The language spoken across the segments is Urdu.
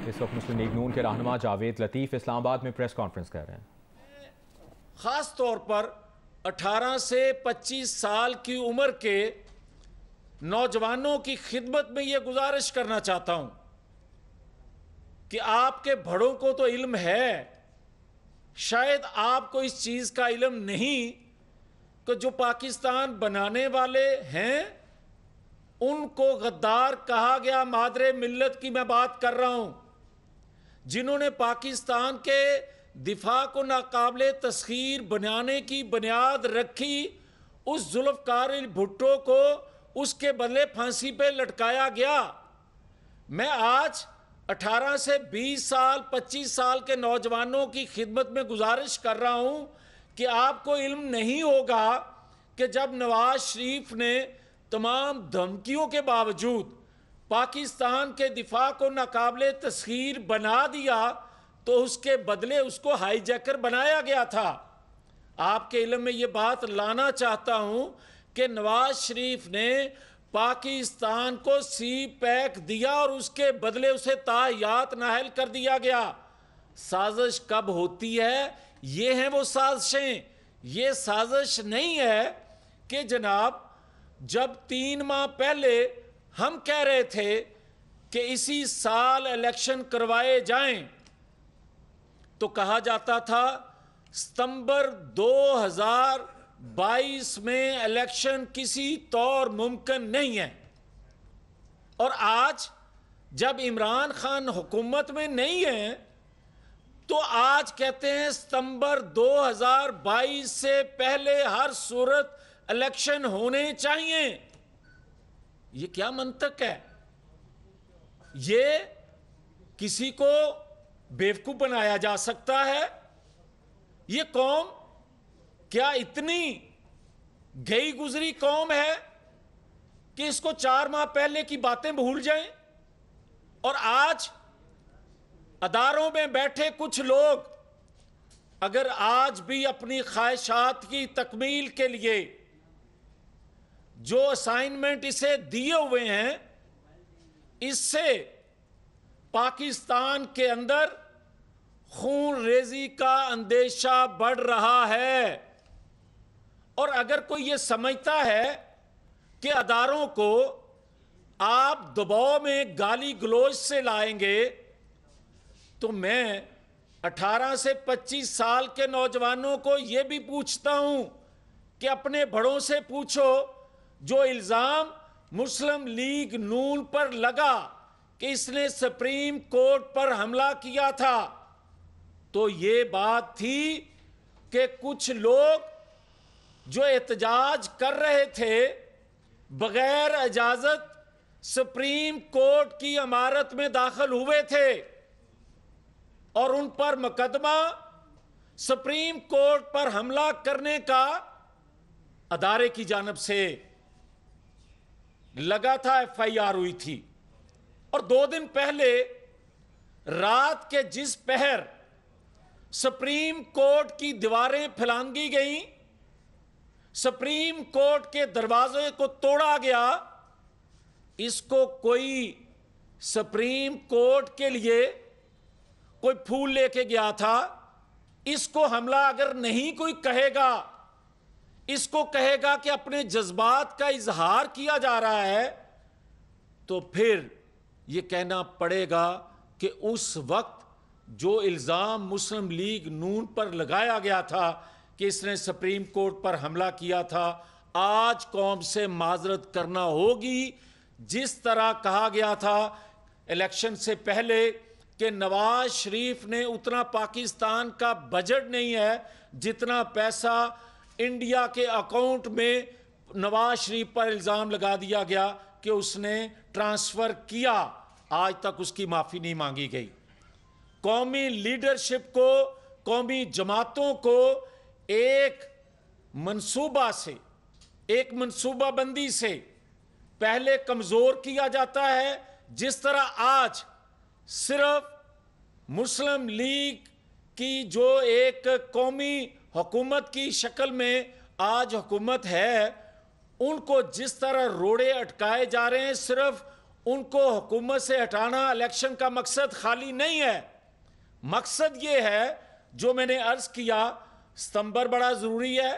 اس وقت مسلم لیگ نون کے رہنما جاوید لطیف اسلام آباد میں پریس کانفرنس کر رہے ہیں۔ خاص طور پر 18 سے 25 سال کی عمر کے نوجوانوں کی خدمت میں یہ گزارش کرنا چاہتا ہوں کہ آپ کے بڑوں کو تو علم ہے، شاید آپ کو اس چیز کا علم نہیں کہ جو پاکستان بنانے والے ہیں ان کو غدار کہا گیا، مادر ملت کی میں بات کر رہا ہوں، جنہوں نے پاکستان کے دفاع کو ناقابل تسخیر بنانے کی بنیاد رکھی، اس ذوالفقار بھٹو کو اس کے بدلے پھانسی پہ لٹکایا گیا۔ میں آج 18 سے 20 سال 25 سال کے نوجوانوں کی خدمت میں گزارش کر رہا ہوں کہ آپ کو علم نہیں ہوگا کہ جب نواز شریف نے تمام دھمکیوں کے باوجود پاکستان کے دفاع کو ناقابل تسخیر بنا دیا تو اس کے بدلے اس کو ہائی جیکر بنایا گیا تھا۔ آپ کے علم میں یہ بات لانا چاہتا ہوں کہ نواز شریف نے پاکستان کو سی پیک دیا اور اس کے بدلے اسے تاحیات نااہل کر دیا گیا۔ سازش کب ہوتی ہے؟ یہ ہیں وہ سازشیں۔ یہ سازش نہیں ہے کہ جناب جب 3 ماہ پہلے ہم کہہ رہے تھے کہ اسی سال الیکشن کروائے جائیں تو کہا جاتا تھا ستمبر 2022 میں الیکشن کسی طور ممکن نہیں ہے، اور آج جب عمران خان حکومت میں نہیں ہے تو آج کہتے ہیں ستمبر 2022 سے پہلے ہر صورت الیکشن ہونے چاہیے۔ یہ کیا منطق ہے؟ یہ کسی کو بیوقوف بنایا جا سکتا ہے؟ یہ قوم کیا اتنی گئی گزری قوم ہے کہ اس کو 4 ماہ پہلے کی باتیں بھول جائیں؟ اور آج اداروں میں بیٹھے کچھ لوگ اگر آج بھی اپنی خواہشات کی تکمیل کے لیے جو اسائنمنٹ اسے دیے ہوئے ہیں، اس سے پاکستان کے اندر خون ریزی کا اندیشہ بڑھ رہا ہے، اور اگر کوئی یہ سمجھتا ہے کہ اداروں کو آپ دباؤ میں گالی گلوچ سے لائیں گے تو میں 18 سے 25 سال کے نوجوانوں کو یہ بھی پوچھتا ہوں کہ اپنے بڑوں سے پوچھو، جو الزام مسلم لیگ نون پر لگا کہ اس نے سپریم کورٹ پر حملہ کیا تھا، تو یہ بات تھی کہ کچھ لوگ جو احتجاج کر رہے تھے بغیر اجازت سپریم کورٹ کی عمارت میں داخل ہوئے تھے، اور ان پر مقدمہ سپریم کورٹ پر حملہ کرنے کا ادارے کی جانب سے لگا تھا، FIR ہوئی تھی۔ اور 2 دن پہلے رات کے جس پہر سپریم کورٹ کی دیواریں پھلانگی گئیں، سپریم کورٹ کے دروازے کو توڑا گیا، اس کو کوئی سپریم کورٹ کے لیے کوئی پھول لے کے گیا تھا، اس کو حملہ اگر نہیں کوئی کہے گا، اس کو کہے گا کہ اپنے جذبات کا اظہار کیا جا رہا ہے، تو پھر یہ کہنا پڑے گا کہ اس وقت جو الزام مسلم لیگ نون پر لگایا گیا تھا کہ اس نے سپریم کورٹ پر حملہ کیا تھا، آج قوم سے معذرت کرنا ہوگی۔ جس طرح کہا گیا تھا الیکشن سے پہلے کہ نواز شریف نے اتنا پاکستان کا بجٹ نہیں ہے جتنا پیسہ انڈیا کے اکاؤنٹ میں نواز شریف پر الزام لگا دیا گیا کہ اس نے ٹرانسفر کیا، آج تک اس کی معافی نہیں مانگی گئی۔ قومی لیڈرشپ کو، قومی جماعتوں کو ایک منصوبہ سے، ایک منصوبہ بندی سے پہلے کمزور کیا جاتا ہے، جس طرح آج صرف مسلم لیگ کی جو ایک قومی حکومت کی شکل میں آج حکومت ہے، ان کو جس طرح روڑے اٹکائے جا رہے ہیں، صرف ان کو حکومت سے ہٹانا الیکشن کا مقصد خالی نہیں ہے. مقصد یہ ہے جو میں نے عرض کیا، ستمبر بڑا ضروری ہے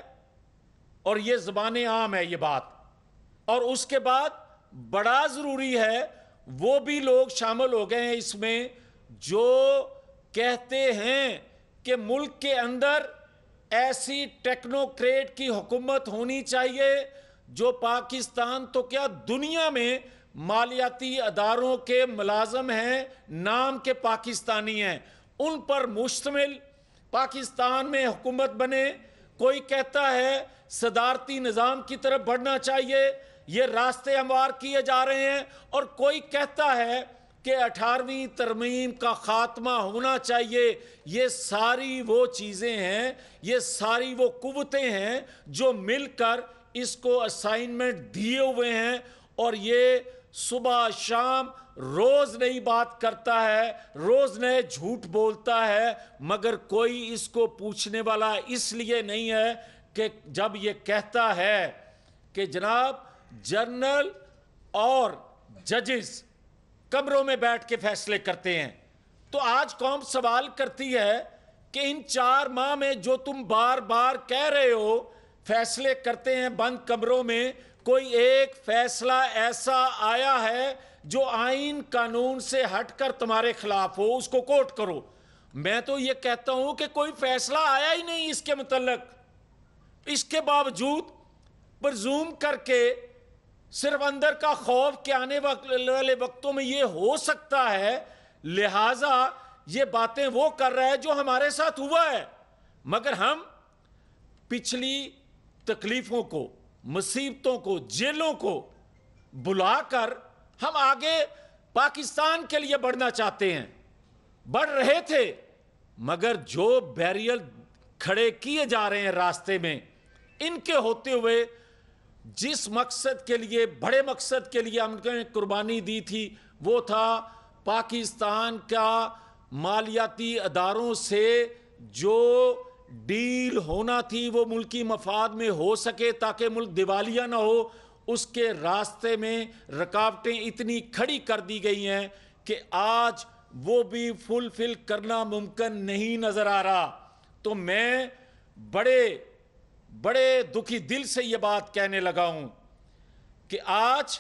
اور یہ زبان عام ہے یہ بات. اور اس کے بعد بڑا ضروری ہے وہ بھی لوگ شامل ہو گئے ہیں اس میں جو کہتے ہیں کہ ملک کے اندر ایسی ٹیکنوکریٹ کی حکومت ہونی چاہیے جو پاکستان تو کیا دنیا میں مالیاتی اداروں کے ملازم ہیں، نام کے پاکستانی ہیں، ان پر مشتمل پاکستان میں حکومت بنے. کوئی کہتا ہے صدارتی نظام کی طرف بڑھنا چاہیے، یہ راستے ہموار کیے جا رہے ہیں. اور کوئی کہتا ہے کہ 18ویں ترمیم کا خاتمہ ہونا چاہیے. یہ ساری وہ چیزیں ہیں، یہ ساری وہ قوتیں ہیں جو مل کر اس کو اسائنمنٹ دیے ہوئے ہیں. اور یہ صبح شام روز نئی بات کرتا ہے، روز نئے جھوٹ بولتا ہے، مگر کوئی اس کو پوچھنے والا اس لیے نہیں ہے کہ جب یہ کہتا ہے کہ جناب جنرل اور ججز کمروں میں بیٹھ کے فیصلے کرتے ہیں، تو آج قوم سوال کرتی ہے کہ ان 4 ماہ میں جو تم بار بار کہہ رہے ہو فیصلے کرتے ہیں بند کمروں میں، کوئی ایک فیصلہ ایسا آیا ہے جو آئین قانون سے ہٹ کر تمہارے خلاف ہو؟ اس کو کوٹ کرو. میں تو یہ کہتا ہوں کہ کوئی فیصلہ آیا ہی نہیں اس کے متعلق. اس کے باوجود پرزوم کر کے صرف اندر کا خوف کہ آنے والے وقتوں میں یہ ہو سکتا ہے، لہٰذا یہ باتیں وہ کر رہا ہے جو ہمارے ساتھ ہوا ہے. مگر ہم پچھلی تکلیفوں کو، مصیبتوں کو، جیلوں کو بلا کر ہم آگے پاکستان کے لیے بڑھنا چاہتے ہیں، بڑھ رہے تھے. مگر جو بیریئر کھڑے کیے جا رہے ہیں راستے میں، ان کے ہوتے ہوئے جس مقصد کے لیے، بڑے مقصد کے لیے ہم نے قربانی دی تھی، وہ تھا پاکستان کا مالیاتی اداروں سے جو ڈیل ہونا تھی وہ ملکی مفاد میں ہو سکے تاکہ ملک دیوالیہ نہ ہو. اس کے راستے میں رکاوٹیں اتنی کھڑی کر دی گئی ہیں کہ آج وہ بھی فلفل کرنا ممکن نہیں نظر آ رہا. تو میں بڑے دکھی دل سے یہ بات کہنے لگا ہوں کہ آج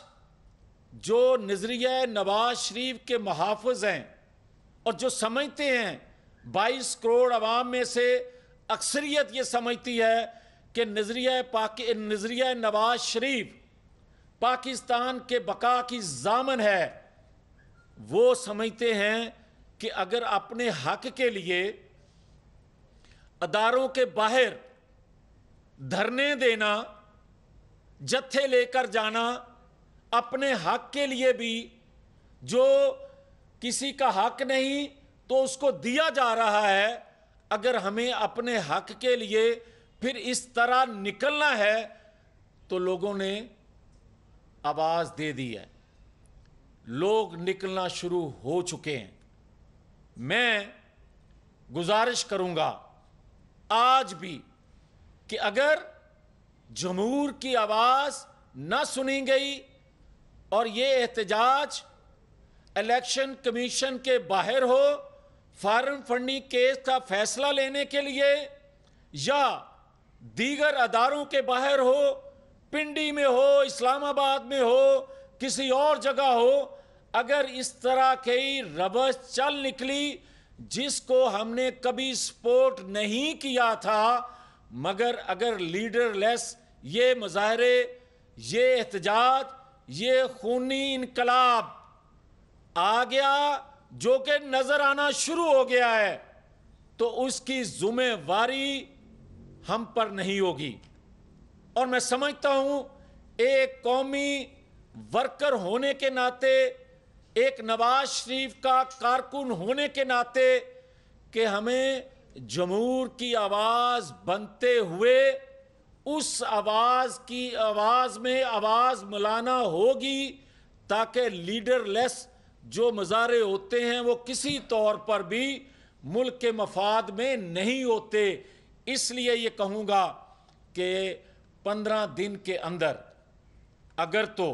جو نظریہ نواز شریف کے محافظ ہیں اور جو سمجھتے ہیں 22 کروڑ عوام میں سے اکثریت یہ سمجھتی ہے کہ نظریہ نواز شریف پاکستان کے بقا کی ضامن ہے، وہ سمجھتے ہیں کہ اگر اپنے حق کے لیے اداروں کے باہر دھرنے دینا، جتھے لے کر جانا، اپنے حق کے لیے بھی جو کسی کا حق نہیں تو اس کو دیا جا رہا ہے، اگر ہمیں اپنے حق کے لیے پھر اس طرح نکلنا ہے تو لوگوں نے آواز دے دی ہے، لوگ نکلنا شروع ہو چکے ہیں. میں گزارش کروں گا آج بھی کہ اگر جمہور کی آواز نہ سنی گئی اور یہ احتجاج الیکشن کمیشن کے باہر ہو فارم فنڈنگ کیس کا فیصلہ لینے کے لیے، یا دیگر اداروں کے باہر ہو، پنڈی میں ہو، اسلام آباد میں ہو، کسی اور جگہ ہو، اگر اس طرح کی روش چل نکلی جس کو ہم نے کبھی سپورٹ نہیں کیا تھا، مگر اگر لیڈر لیس یہ مظاہرے، یہ احتجاج، یہ خونی انقلاب آ گیا جو کہ نظر آنا شروع ہو گیا ہے، تو اس کی ذمہ واری ہم پر نہیں ہوگی. اور میں سمجھتا ہوں ایک قومی ورکر ہونے کے ناطے، ایک نواز شریف کا کارکن ہونے کے ناطے کہ ہمیں جمہور کی آواز بنتے ہوئے اس آواز میں آواز ملانا ہوگی تاکہ لیڈر لیس جو مظاہرے ہوتے ہیں وہ کسی طور پر بھی ملک کے مفاد میں نہیں ہوتے. اس لیے یہ کہوں گا کہ 15 دن کے اندر اگر تو